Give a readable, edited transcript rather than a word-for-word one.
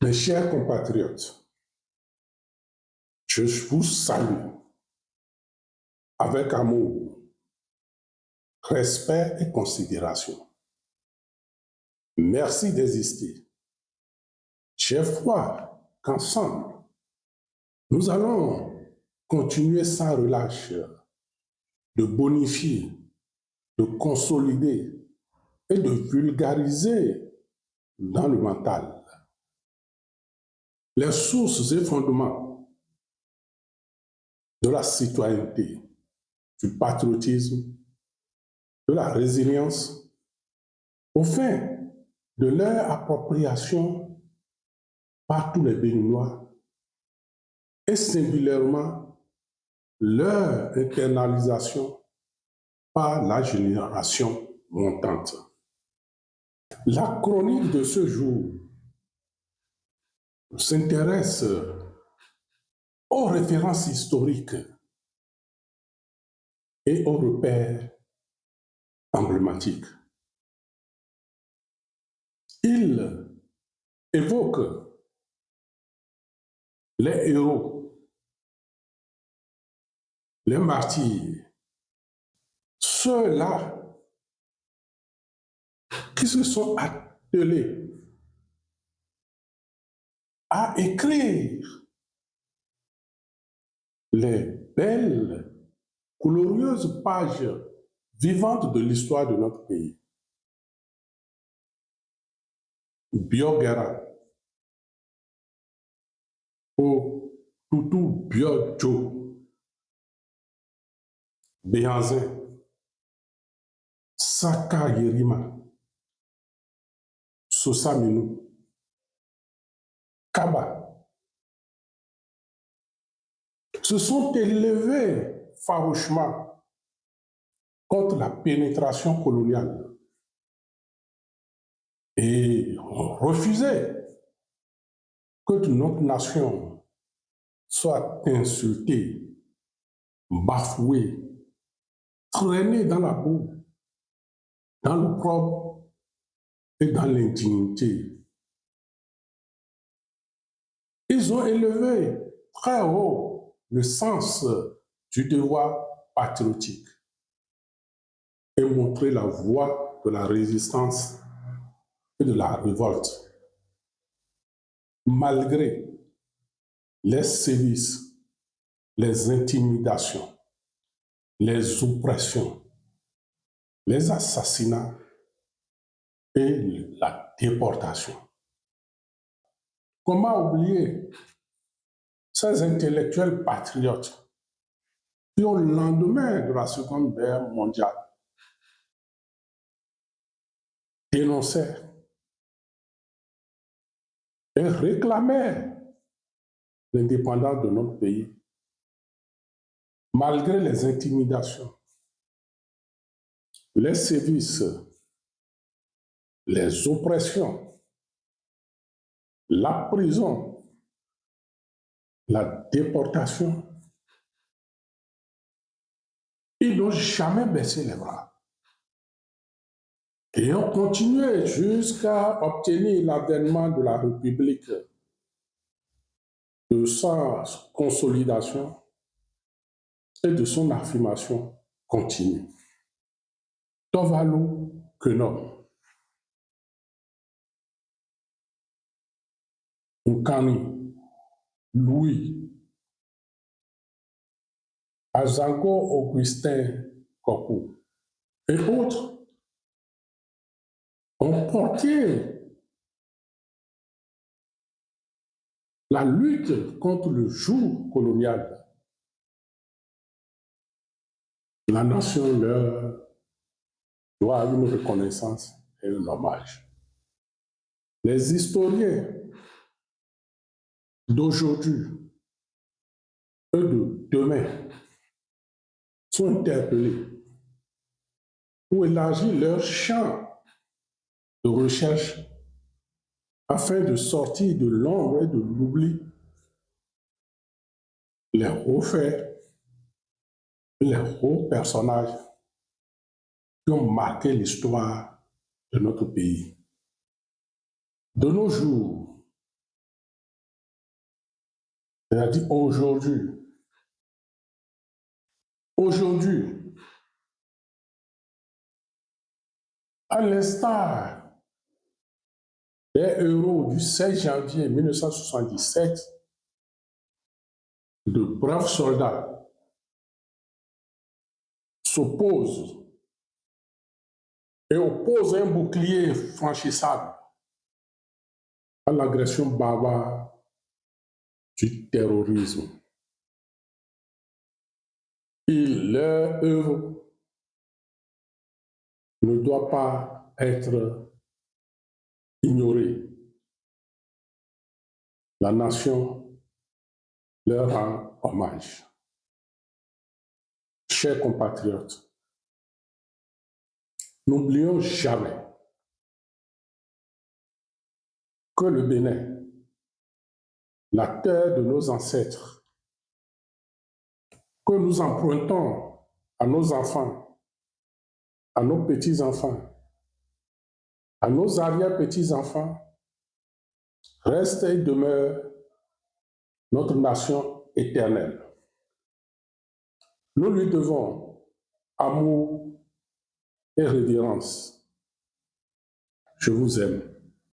Mes chers compatriotes, je vous salue avec amour, respect et considération. Merci d'exister. J'ai foi qu'ensemble, nous allons continuer sans relâche de bonifier, de consolider et de vulgariser dans le mental les sources et fondements de la citoyenneté, du patriotisme, de la résilience, au fin de leur appropriation par tous les Béninois et singulièrement leur internalisation par la génération montante. La chronique de ce jour s'intéresse aux références historiques et aux repères emblématiques. Il évoque les héros, les martyrs, ceux-là qui se sont attelés à écrire les belles, glorieuses pages vivantes de l'histoire de notre pays. Biogara, O Tutu Biojo, Béhanzin, Saka Yerima, Sosa Minou, Kaba, se sont élevés farouchement contre la pénétration coloniale et ont refusé que notre nation soit insultée, bafouée, traînée dans la boue, dans l'opprobre et dans l'indignité. Ils ont élevé très haut le sens du devoir patriotique et montré la voie de la résistance et de la révolte. Malgré les sévices, les intimidations, les oppressions, les assassinats et la déportation. Comment oublier ces intellectuels patriotes qui, au lendemain de la Seconde Guerre mondiale, dénonçaient et réclamaient l'indépendance de notre pays, malgré les intimidations, les sévices, les oppressions, la prison, la déportation. Ils n'ont jamais baissé les bras et ont continué jusqu'à obtenir l'avènement de la République, de sa consolidation et de son affirmation continue. Tuvalu Kenom, Nkani, Louis, Azango Augustin Kokou et autres ont porté la lutte contre le joug colonial. La nation leur doit une reconnaissance et un hommage. Les historiens d'aujourd'hui et de demain sont interpellés pour élargir leur champ de recherche afin de sortir de l'ombre et de l'oubli les hauts faits et les hauts personnages qui ont marqué l'histoire de notre pays. De nos jours, Il a dit aujourd'hui. Aujourd'hui, à l'instar des héros du 16 janvier 1977, de braves soldats s'opposent et opposent un bouclier franchissable à l'agression barbare du terrorisme. Leur œuvre ne doit pas être ignorée. La nation leur rend hommage. Chers compatriotes, n'oublions jamais que le Bénin, la terre de nos ancêtres, que nous empruntons à nos enfants, à nos petits-enfants, à nos arrière-petits-enfants, reste et demeure notre nation éternelle. Nous lui devons amour et révérence. Je vous aime.